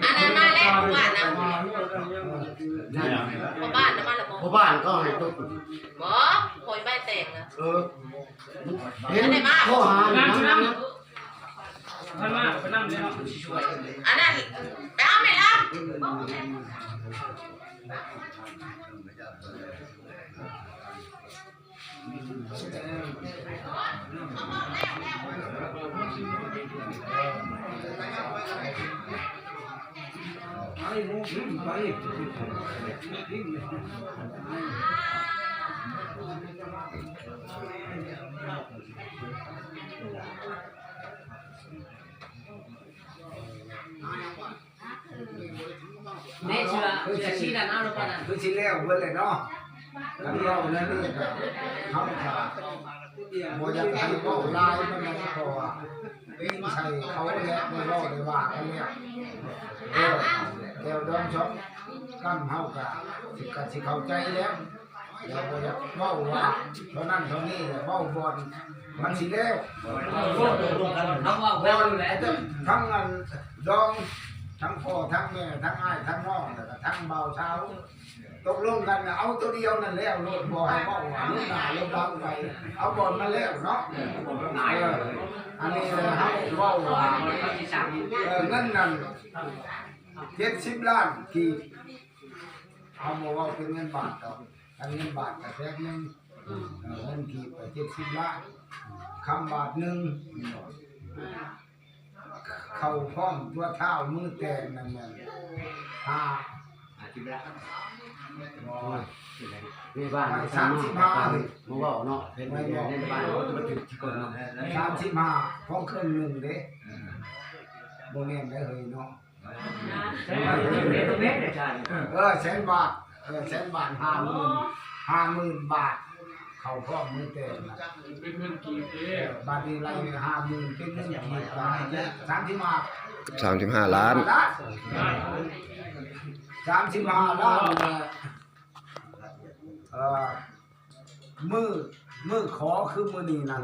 อันนั้นมาแล้วบ้านนะบ้านนะมาแล้วบ่บ้านก็ให้ตุ๊กบ่คอยใบแตกนะเห็นข้อหานั่งท่านมาไปนั่งเลยเนาะอันนั้นไปเอาไหมล่ะนี่เชื่อชี้ด้านหน้าหรือเปล่านะคือชิ้นแรกเพื่อนเลยเนาะแล้วเราเนี่ยนี่เขาขาโมจะให้เขาลายมันไม่พอใช่เขาเนี่ยไม่รอดเลยว่าเขาเนี่ยเดี๋ยวโดนช็อตกั้นเท่ากับสิเข้าใจแล้วเดี๋ยวโมจะเบ้าว่าเท่านั้นเท่านี้เบ้าบอลมันสิแล้วบอลทั้งเงินดองทั้งพ่อทั้งแม่ทั้งอ้ายทั้งน้องแล้วก็ทั้งเบาเช้าตกลงกันเอาตัวเดียวนั่นแล้วโลดบอให้บอกว่าลูกหน้าลูกหลังไปเอาบอลมาแล้วเนาะอันนี้เขาบอกว่านั่น70 ล้านที่เอาบอกว่าเป็นเงินบาทต่ออันเงินบาทแต่แท้นึงเงินที่ไป70 ล้านคำบาทนึงเข้าพร้อมตัวเท้ามือแตงนั่นมันนี่บ้าน35เลยบ่เว้าเนาะเป็นในบ้านเขาจะมาถึงที่ก่อนเนาะ35ของครึ่งนึงเด้บ่แม่นได้เฮ้ยเนาะแสนบาท50,000 บาทเข้าพร้อมมือแตงเป็นเงินกี่บาทนี้ไร50,000เป็นเงินกี่บาท35 ล้าน35 ล้านมือขอคือมือนี้นั่น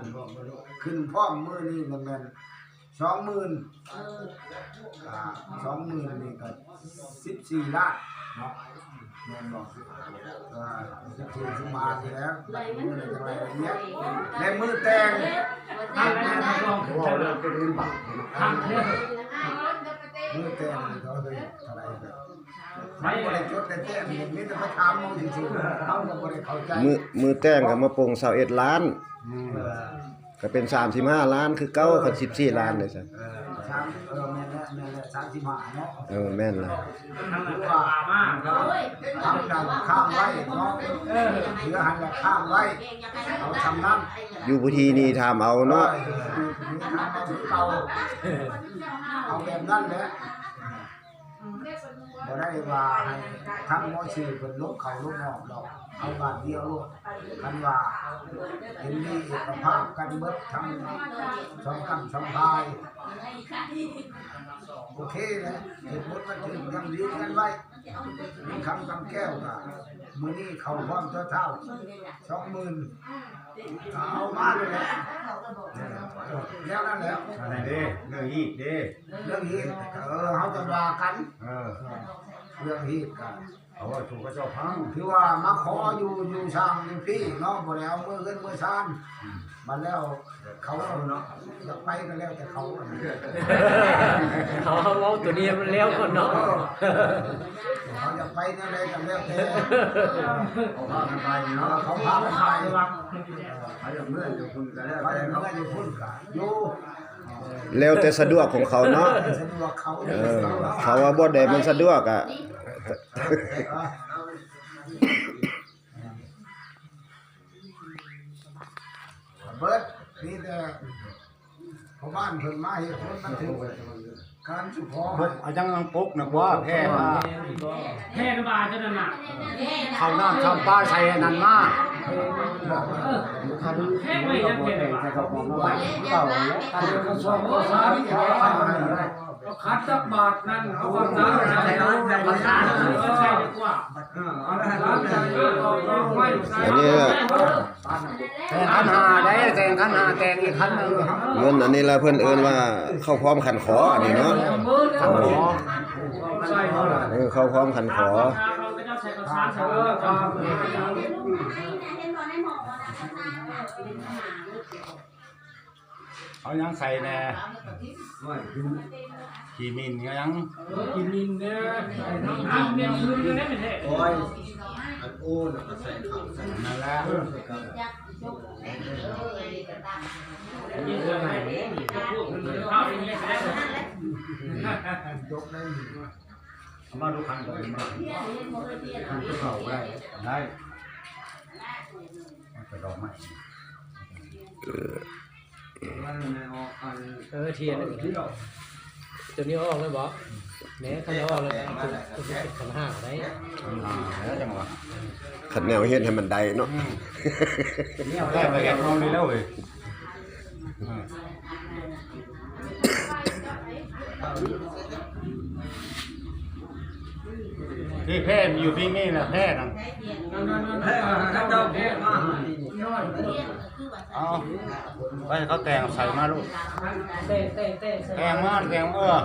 ขึ้นพร้อมมือนี้มันแม่น20,000นี่ก็14 ล้านเนาะแม่นบ่14มาทีแล้วมือจะไปเนี่ยและมือแต่งบ่เรื่องเป็นเงินบาทมือแต่งเขาเลยเท่าไหร่ไม่ได้จดแต่แจ้งมีแต่ไปถามมึงจริงๆเขาก็บ่ได้เข้าใจมือแต่งก็มาปลง21 ล้านก็เป็น35 ล้านคือเก่าคัน14 ล้านเลยซะแม่นละ35เนาะแม่นล่ะว่าทำดังข้างไว้เนาะเหลือหันละข้างไว้เอาทำนั้นอยู่พุทีนี่ถามเอาเนาะเอาแบบนั้นแหละบ่ได้ว่าให้ทั้งหมอชื่อเพิ่นลบเขาลบนอกดอกเอาบาทเดียวโลดคันว่าเห็นมีเอกภาพกันเบิดทั้ง2 พายโอเคนะเหตุผลมันถึงยังดีกันไว้มีคำแก้วก็มื้อนี้เข้าพร้อมเท่า20,000เอามาเลยแหละแล้วนั่นแล้วอะไรเด้เรื่องฮีดเด้เรื่องฮีดเฮาจะว่ากันเรื่องฮีดกันถูกกระเจ้าพังคือว่ามาขออยู่ช่างอยู่พี่เนาะบ่ได้เอามือขึ้นมือซ่านมาแล้วเขาเนาะอยากไปก็แล้วแต่เขาเขาเอาตัวนี้มันแล้วก่อนเนาะเขาอยากไปนั่นเลยก็แล้วแต่เขาพากันไปเนาะเขาพากันไปเขาอยากเมื่ออยู่พุ่นก็แล้วเขาอยากเมื่ออยู่พุ่นก็อยู่แล้วแต่สะดวกของเขาเนาะเขาว่าบ่ได้มันสะดวกอ่ะเบิดนี่แต่พอบ้านเพิ่นมาเฮ็ดคนมันถึงการสุพอเอาจังลังปุ๊กน่ะบ่แพ้มาแพ้ระบาดจังนั้นน่ะเข้าน้ำชำปลาใส่นั่นมาแพ้ไม่ยังเป็นใส่กระป๋องมาไว้เก่าแล้วการกระทรวงภาษาที่เขาคัดจักบาทนั่นเขาก็จ้างใช้ภาษาใช่ดีกว่าอันนี้ แต่ขันหาได้แต่ขันหาแต่งอีกขันนึง เงินอันนี้ละเพิ่นเอิ้นว่าเข้าพร้อมขันขออันนี้เนาะ ขันหอใช่เขาล่ะ เข้าพร้อมขันขอ เอายังใส่แน่ขี่มินก็ยัง กินนินเนี่ยกินเนี่ยคืนอยู่ได้เป็นแท้ โอ้ยอันโอ้น่ะก็ใส่ข้าวใส่ นั่นแหละ ยกได้ เอามาดูคันก่อนมาคันเก่าได้ได้ไปดอกไม้ เทียนตัวนี้ออกเลยบ่แหน่คันออกเลยตัวนี้เป็นขันห้าได้ แล้วจังหวะ ขันแนวเฮ็ดให้มันได้เนาะ ได้ไปแกะห้องนี้แล้วเว้ยที่แพร่อยู่ที่นี่นะแพร่นั่นเอาไปเขาแต่งใส่มาลูกแต่งมาแต่งเเออ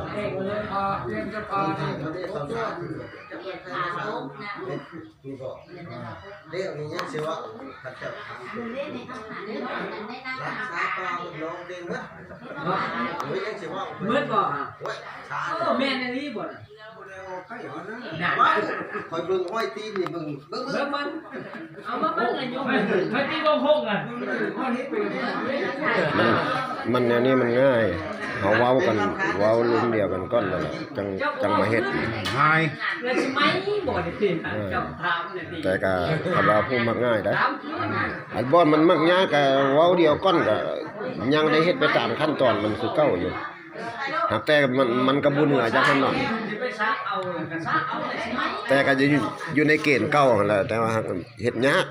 รียนจะพา นี่ก็เรียกนี่ยังสิว่าพระเจ้ารักษาปางลงเด้งมั้ยหรือยังสิว่า มืดบ่ โอ้ยชา โอ้แม่นนี่บ่น่ะ ว่าคอยเบิ่งห้อยตีนนี่เบิ่งเบิ่งมันเอามาเบิ่งอายุไม่ตีบ่พกอ่ะ มันแนวนี้มันง่ายเฮาเว้ากันเว้าลุมเดียวกันก่อนแล้วจังมาเฮ็ด ง่าย แล้วสิไหมบ่ได้เป็นเจ้าถามเนี่ยดิ แต่ก็คำว่าผู้มักง่ายได้อันบ่มันมักยากก็เว้าเดียวก่อนก็ยังได้เฮ็ดไปตามขั้นตอนมันคือเก่าอยู่หากแต่มันก็บ่เหนือจากนั้นหน่อย สิไปซักเอาก็ซักเอาเลยสิไหม แต่ก็จะอยู่ในเกณฑ์เก่าหั่นแหละแต่ว่าหากเฮ็ดยาก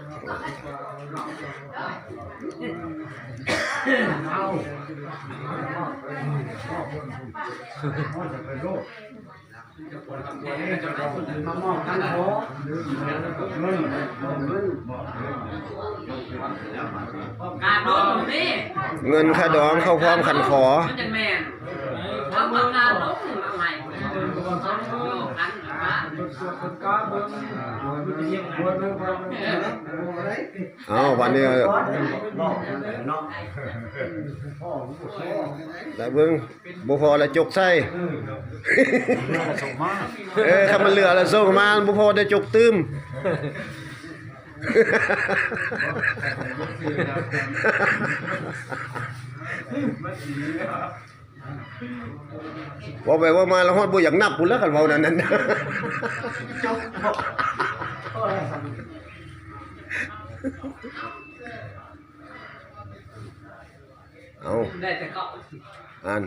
มามอบทั้งโหการโดนนี่ เงินค่าดองเข้าพร้อมขันขอ มันจะแม่นทำประกันลงมาใหม่กันว่า เอาวันนี้ได้เบิ่งบ่พอแล้วจกใส่ ส่งมา ถ้ามันเหลือแล้วส่งมาบ่พอได้จกตื้มว่าไปว่ามาแล้วฮอดบ่อยากนับพุ่นแล้วกันเว้านั้นเอา ได้แต่ก็ อัน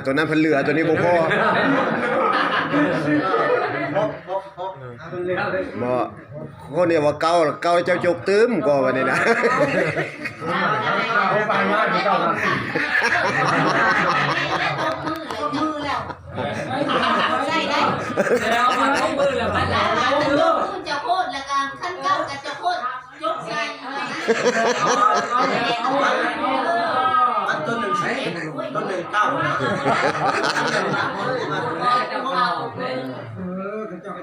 ตัวนั้นเพิ่นเหลือตัวนี้บ่พอบ่คนเดียวว่าเก่าเจ้าจกตื้มก็ว่านี่นะ เอาไปว่าที่เจ้าน่ะ ใช่ได้ แล้วมันต้องมือแล้วมัน แล้ว แล้ว มัน มือ จะโคตรแล้วกันขั้นเก้ากับจะโคตรยกใส่ อันต้นหนึ่งใช้ต้นหนึ่งเก้านะ จะเอาเลย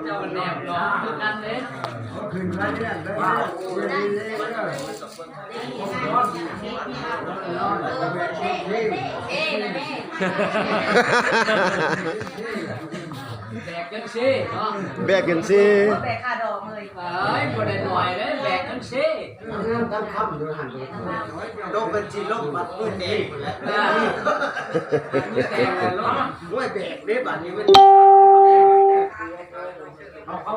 เจ้าแนบร้องคือกันเลย ขึ้นมาเนี่ยได้แบกกันสิเนาะ แบกกันสิ แบกขาดอกเลย เอ้ยบ่ได้หน่อยเลยแบกกันสิ ตั้งคำอยู่หันโลกเป็นจีโลกบัดมือเองแล้ว แต่เนาะ ด้วยแบกได้บัดนี้มัน เอาเขา